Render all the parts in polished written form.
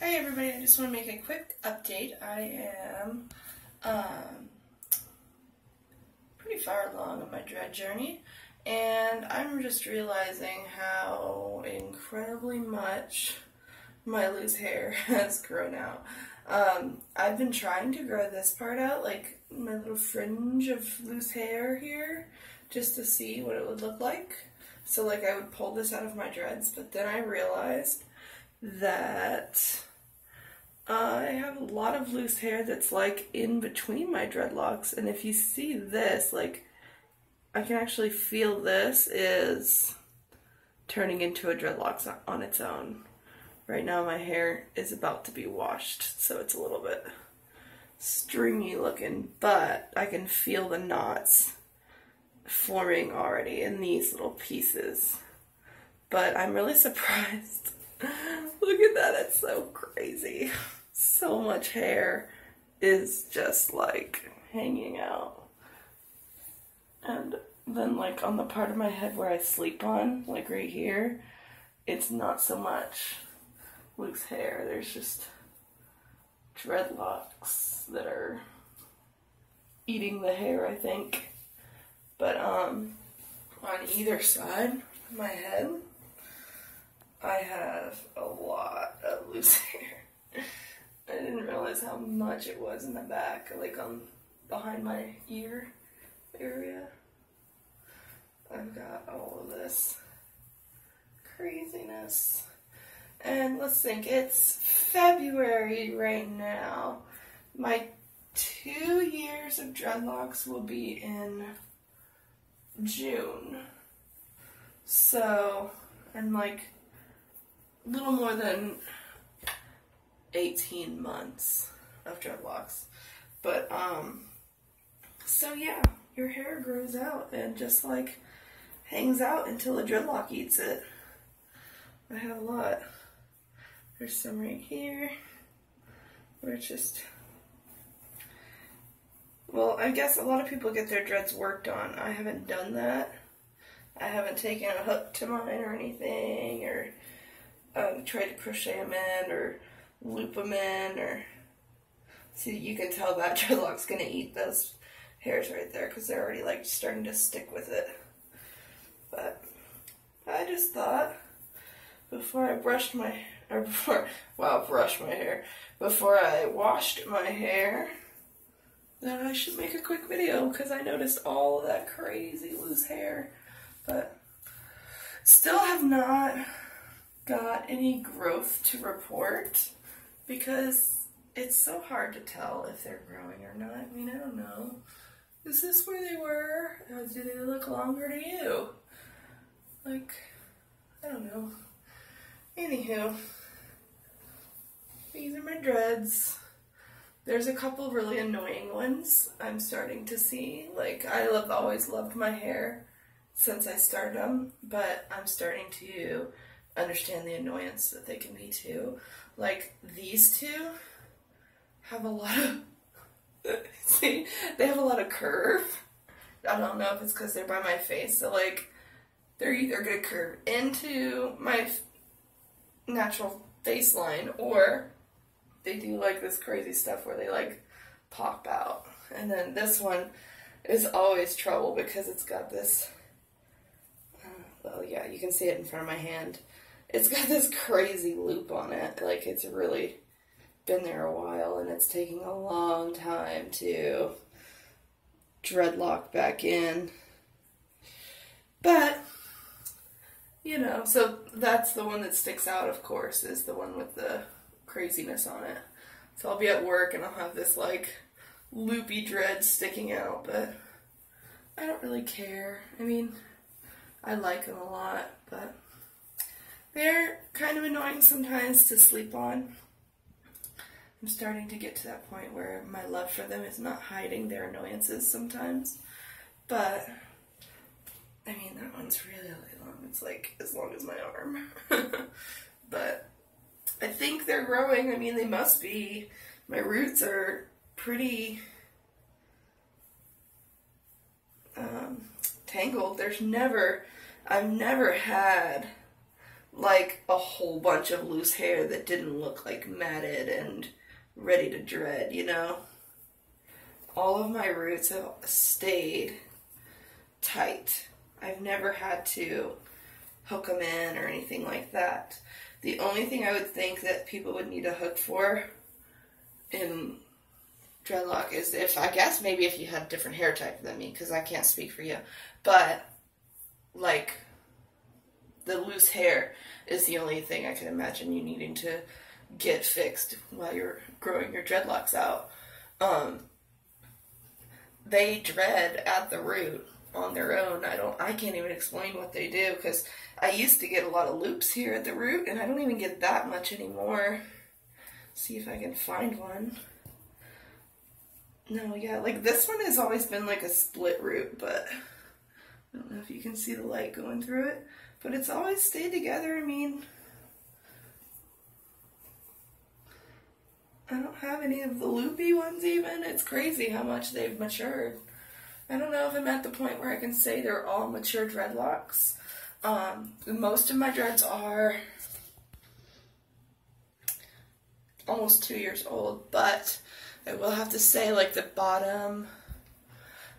Hi everybody, I just want to make a quick update. I am pretty far along on my dread journey, and I'm just realizing how incredibly much my loose hair has grown out. I've been trying to grow this part out, like my little fringe of loose hair here, just to see what it would look like. So like I would pull this out of my dreads, but then I realized that I have a lot of loose hair that's like in between my dreadlocks, and if you see this, like I can actually feel this is turning into a dreadlocks on its own. Right now my hair is about to be washed, so it's a little bit stringy looking, but I can feel the knots forming already in these little pieces. But I'm really surprised. Look at that, it's so crazy. So much hair is just like hanging out. And then like on the part of my head where I sleep on, like right here, it's not so much loose hair. There's just dreadlocks that are eating the hair, I think. But on either side of my head, I have a lot of loose hair. I didn't realize how much it was in the back, like on behind my ear area. I've got all of this craziness. And let's think, it's February right now. My 2 years of dreadlocks will be in June. So, and like a little more than 18 months of dreadlocks. But, so yeah, your hair grows out and just like hangs out until a dreadlock eats it. I have a lot. There's some right here where it's just, well, I guess a lot of people get their dreads worked on. I haven't done that. I haven't taken a hook to mine or anything, or tried to crochet them in, or loop them in, or see, you can tell that dreadlock's gonna eat those hairs right there because they're already like starting to stick with it. But I just thought before I brushed my before I washed my hair, that I should make a quick video because I noticed all of that crazy loose hair. But still have not got any growth to report because it's so hard to tell if they're growing or not. I mean, I don't know. Is this where they were? Or do they look longer to you? Like, I don't know. Anywho, these are my dreads. There's a couple really annoying ones I'm starting to see. Like, I've always loved my hair since I started them, but I'm starting to understand the annoyance that they can be too. Like, these two have a lot of, see, they have a lot of curve. I don't know if it's because they're by my face, so like, they're either going to curve into my natural face line, or they do like this crazy stuff where they like pop out. And then this one is always trouble because it's got this, well yeah, you can see it in front of my hand. It's got this crazy loop on it. Like, it's really been there a while, and it's taking a long time to dreadlock back in. But, you know, so that's the one that sticks out, of course, is the one with the craziness on it. So I'll be at work and I'll have this like loopy dread sticking out, but I don't really care. I mean, I like them a lot, but they're kind of annoying sometimes to sleep on. I'm starting to get to that point where my love for them is not hiding their annoyances sometimes. But, I mean, that one's really, really long. It's like as long as my arm. But I think they're growing. I mean, they must be. My roots are pretty tangled. I've never had like a whole bunch of loose hair that didn't look like matted and ready to dread, you know? All of my roots have stayed tight. I've never had to hook them in or anything like that. The only thing I would think that people would need a hook for in dreadlock is if, I guess maybe if you had a different hair type than me, because I can't speak for you, but like the loose hair is the only thing I can imagine you needing to get fixed while you're growing your dreadlocks out. They dread at the root on their own. I can't even explain what they do, because I used to get a lot of loops here at the root, and I don't even get that much anymore. See if I can find one. No, yeah, like this one has always been like a split root, but I don't know if you can see the light going through it, but it's always stayed together. I mean, I don't have any of the loopy ones even. It's crazy how much they've matured. I don't know if I'm at the point where I can say they're all mature dreadlocks. Most of my dreads are almost 2 years old, but I will have to say, like, the bottom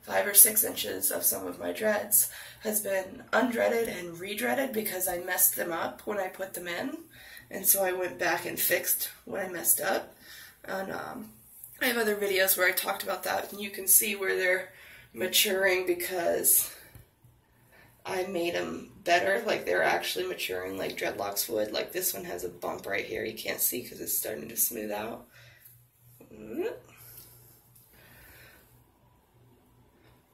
5 or 6 inches of some of my dreads has been undreaded and re-dreaded because I messed them up when I put them in, and so I went back and fixed what I messed up. And I have other videos where I talked about that, and you can see where they're maturing because I made them better, like they're actually maturing like dreadlocks would. Like this one has a bump right here, you can't see because it's starting to smooth out.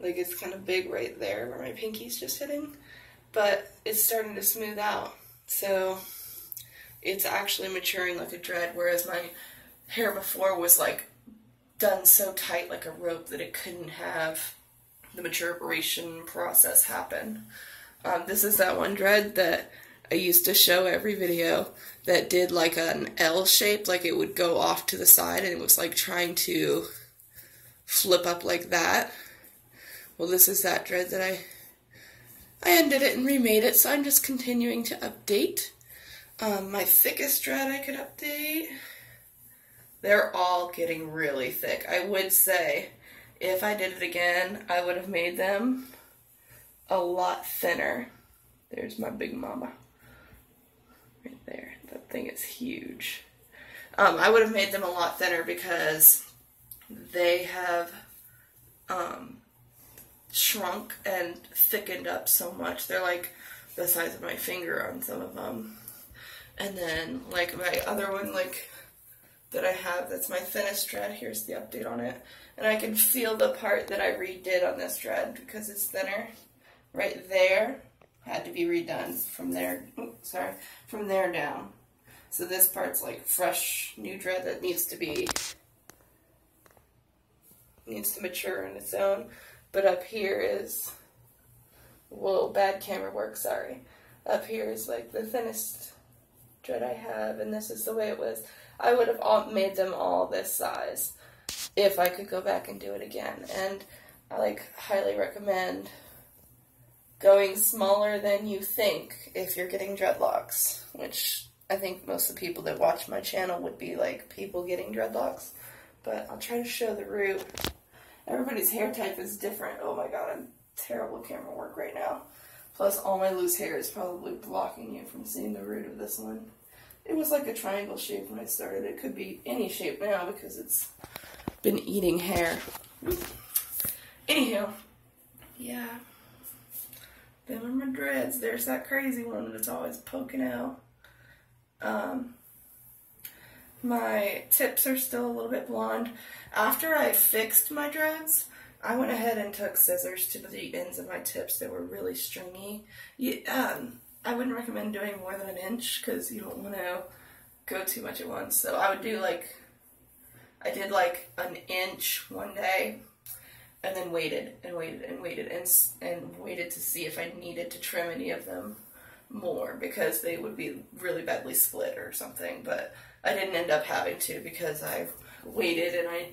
Like it's kind of big right there where my pinky's just hitting, but it's starting to smooth out. So it's actually maturing like a dread, whereas my hair before was like done so tight like a rope that it couldn't have the maturation process happen. This is that one dread that I used to show every video that did like an L shape, like it would go off to the side and it was like trying to flip up like that. Well, this is that dread that I undid it and remade it, so I'm just continuing to update. My thickest dread I could update, they're all getting really thick. I would say if I did it again, I would have made them a lot thinner. There's my big mama. Right there. That thing is huge. I would have made them a lot thinner because they have shrunk and thickened up so much. They're like the size of my finger on some of them. And then like my other one, like that I have, that's my thinnest dread. Here's the update on it. And I can feel the part that I redid on this dread because it's thinner. Right there had to be redone from there, from there down. So this part's like fresh new dread that needs to mature on its own. But up here is, whoa, bad camera work, sorry. Up here is like the thinnest dread I have, and this is the way it was. I would have made them all this size if I could go back and do it again. And I like highly recommend going smaller than you think if you're getting dreadlocks, which I think most of the people that watch my channel would be like people getting dreadlocks. But I'll try to show the root. Everybody's hair type is different. Oh my god, I'm terrible at camera work right now. Plus all my loose hair is probably blocking you from seeing the root of this one. It was like a triangle shape when I started. It could be any shape now because it's been eating hair. Anywho, yeah. Them are my dreads. There's that crazy one that's always poking out. My tips are still a little bit blonde. After I fixed my dreads, I went ahead and took scissors to the ends of my tips that were really stringy. I wouldn't recommend doing more than 1 inch because you don't want to go too much at once. So I would do like, I did like 1 inch one day and then waited and waited and waited and waited to see if I needed to trim any of them more because they would be really badly split or something. But I didn't end up having to because I waited and I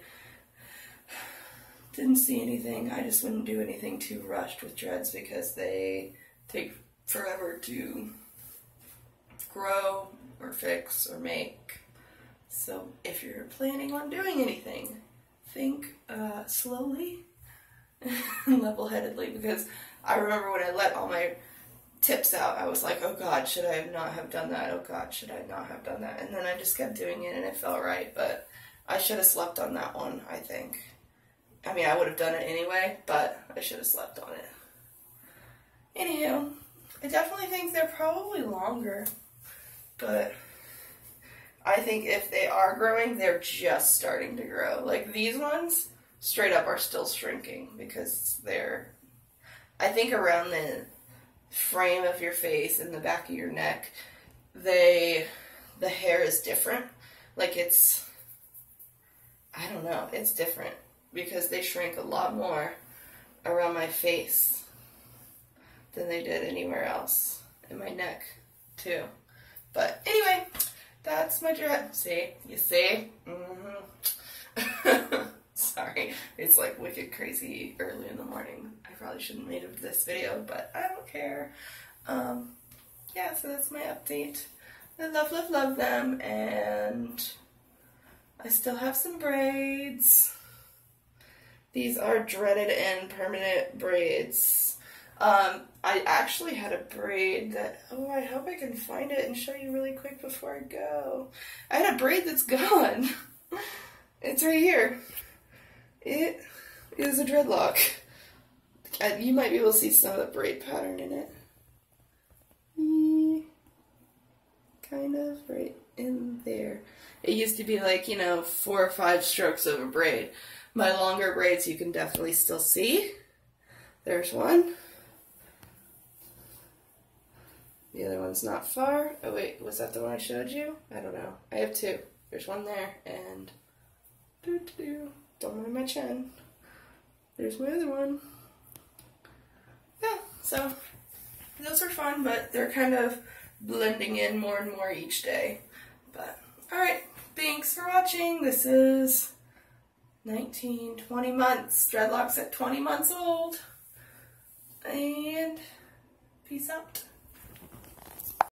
didn't see anything. I just wouldn't do anything too rushed with dreads because they take forever to grow or fix or make. So if you're planning on doing anything, think slowly and level-headedly, because I remember when I let all my tips out, I was like, oh God, should I not have done that? Oh God, should I not have done that? And then I just kept doing it and it felt right, but I should have slept on that one, I think. I mean, I would have done it anyway, but I should have slept on it. Anywho, I definitely think they're probably longer, but I think if they are growing, they're just starting to grow. Like these ones, straight up are still shrinking because they're, I think around the frame of your face and the back of your neck, the hair is different. Like it's, I don't know, it's different because they shrink a lot more around my face than they did anywhere else. And my neck too. But anyway, that's my dread. See? You see? Mm-hmm. Sorry. It's like wicked crazy early in the morning. I probably shouldn't have made this video, but I don't care. Yeah, so that's my update. I love, love, love them, and I still have some braids. These are dreaded and permanent braids. I actually had a braid that, oh, I hope I can find it and show you really quick before I go. I had a braid that's gone. It's right here. It is a dreadlock. You might be able to see some of the braid pattern in it. Kind of right in there. It used to be like, 4 or 5 strokes of a braid. My longer braids you can definitely still see. There's one. The other one's not far. Oh wait, was that the one I showed you? I don't know. I have 2. There's one there, and don't mind my chin. There's my other one. Yeah, so those are fun, but they're kind of blending in more and more each day. But alright, thanks for watching. This is 20 months. Dreadlocks at 20 months old. And peace out.